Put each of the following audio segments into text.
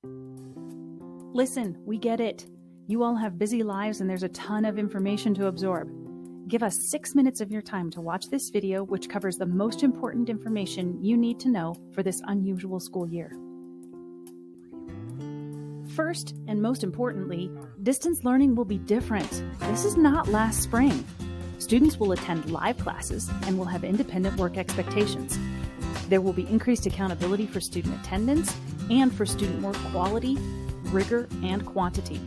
Listen, we get it. You all have busy lives and there's a ton of information to absorb. Give us 6 minutes of your time to watch this video, which covers the most important information you need to know for this unusual school year. First, and most importantly, distance learning will be different. This is not last spring. Students will attend live classes and will have independent work expectations. There will be increased accountability for student attendance and for student work quality, rigor, and quantity.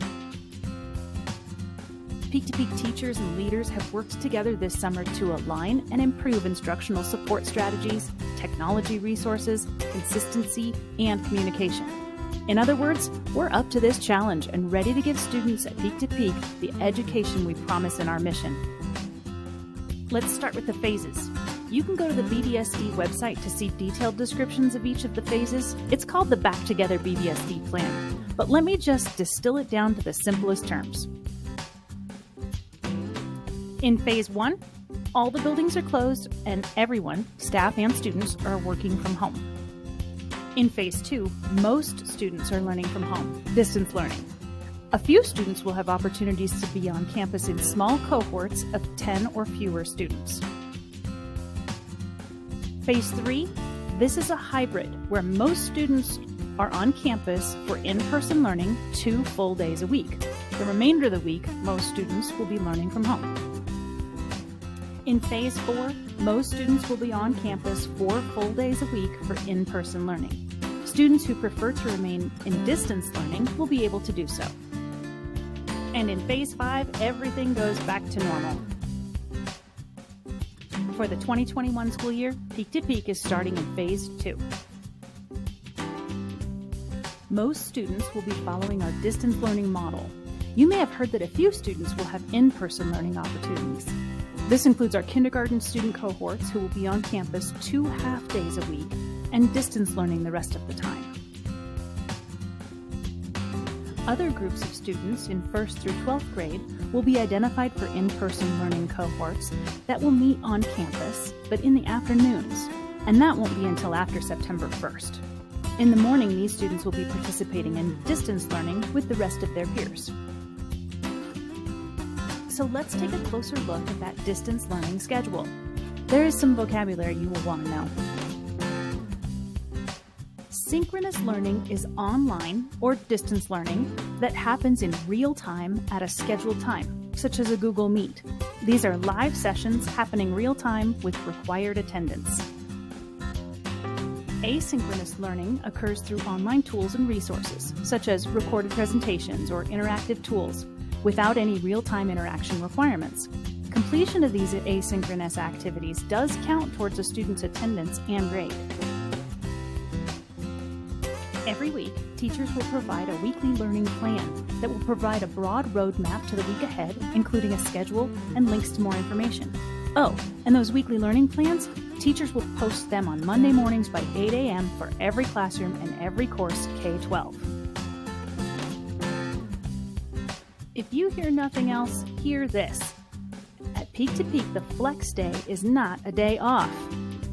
Peak to Peak teachers and leaders have worked together this summer to align and improve instructional support strategies, technology resources, consistency, and communication. In other words, we're up to this challenge and ready to give students at Peak to Peak the education we promise in our mission. Let's start with the phases. You can go to the BBSD website to see detailed descriptions of each of the phases. It's called the Back Together BBSD plan, but let me just distill it down to the simplest terms. In Phase 1, all the buildings are closed and everyone, staff and students, are working from home. In Phase 2, most students are learning from home, distance learning. A few students will have opportunities to be on campus in small cohorts of 10 or fewer students. Phase 3, this is a hybrid where most students are on campus for in-person learning 2 full days a week. The remainder of the week, most students will be learning from home. In Phase 4, most students will be on campus 4 full days a week for in-person learning. Students who prefer to remain in distance learning will be able to do so. And in Phase 5, everything goes back to normal. For the 2021 school year, Peak to Peak is starting in Phase 2. Most students will be following our distance learning model. You may have heard that a few students will have in-person learning opportunities. This includes our kindergarten student cohorts who will be on campus 2 half-days a week and distance learning the rest of the time. Other groups of students in 1st through 12th grade will be identified for in-person learning cohorts that will meet on campus, but in the afternoons, and that won't be until after September 1st. In the morning, these students will be participating in distance learning with the rest of their peers. So let's take a closer look at that distance learning schedule. There is some vocabulary you will want to know. Synchronous learning is online or distance learning that happens in real time at a scheduled time, such as a Google Meet. These are live sessions happening real time with required attendance. Asynchronous learning occurs through online tools and resources, such as recorded presentations or interactive tools, without any real-time interaction requirements. Completion of these asynchronous activities does count towards a student's attendance and grade. Every week, teachers will provide a weekly learning plan that will provide a broad roadmap to the week ahead, including a schedule and links to more information. Oh, and those weekly learning plans, teachers will post them on Monday mornings by 8 a.m. for every classroom and every course K-12. If you hear nothing else, hear this. At Peak to Peak, the Flex Day is not a day off.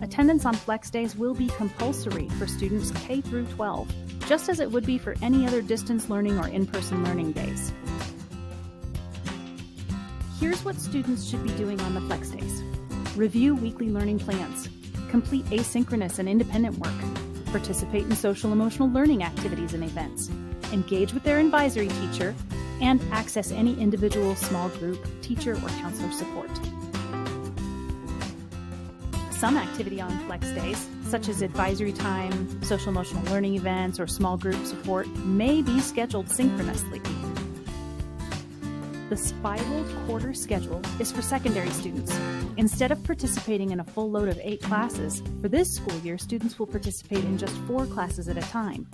Attendance on Flex Days will be compulsory for students K through 12, just as it would be for any other distance learning or in-person learning days. Here's what students should be doing on the Flex Days. Review weekly learning plans, complete asynchronous and independent work, participate in social-emotional learning activities and events, engage with their advisory teacher, and access any individual small group, teacher, or counselor support. Some activity on Flex Days, such as advisory time, social-emotional learning events, or small group support, may be scheduled synchronously. The spiraled quarter schedule is for secondary students. Instead of participating in a full load of 8 classes, for this school year, students will participate in just 4 classes at a time.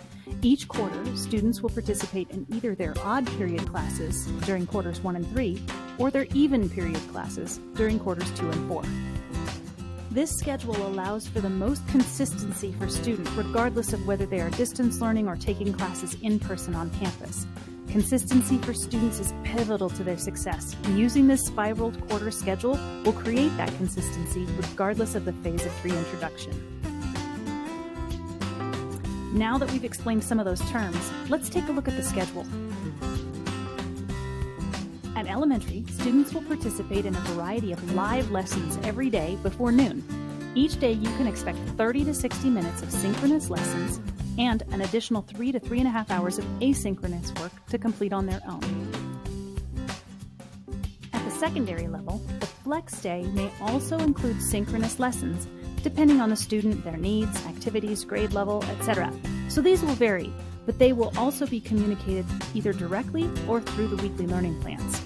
Each quarter, students will participate in either their odd period classes during quarters 1 and 3, or their even period classes during quarters 2 and 4. This schedule allows for the most consistency for students, regardless of whether they are distance learning or taking classes in person on campus. Consistency for students is pivotal to their success, and using this spiraled quarter schedule will create that consistency regardless of the phase of 3 introduction. Now that we've explained some of those terms, let's take a look at the schedule. At elementary, students will participate in a variety of live lessons every day before noon. Each day you can expect 30 to 60 minutes of synchronous lessons and an additional 3 to 3.5 hours of asynchronous work to complete on their own. At the secondary level, the Flex Day may also include synchronous lessons, depending on the student, their needs, activities, grade level, etc. So these will vary, but they will also be communicated either directly or through the weekly learning plans.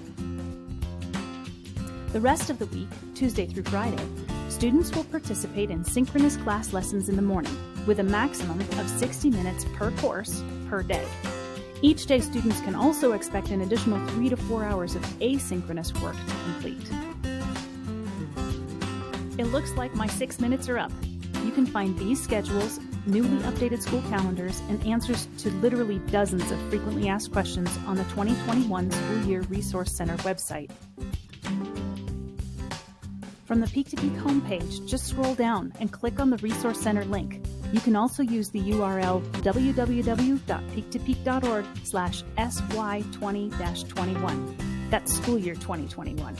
The rest of the week, Tuesday through Friday, students will participate in synchronous class lessons in the morning, with a maximum of 60 minutes per course per day. Each day, students can also expect an additional 3 to 4 hours of asynchronous work to complete. It looks like my 6 minutes are up. You can find these schedules, newly updated school calendars, and answers to literally dozens of frequently asked questions on the 2021 School Year Resource Center website. From the Peak to Peak homepage, just scroll down and click on the Resource Center link. You can also use the URL www.peaktopeak.org/SY20-21. That's school year 2021.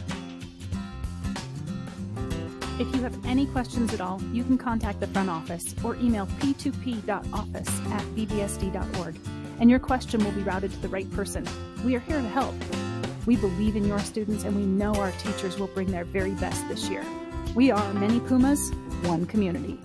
If you have any questions at all, you can contact the front office or email p2p.office@bbsd.org, and your question will be routed to the right person. We are here to help. We believe in your students, and we know our teachers will bring their very best this year. We are many Pumas, one community.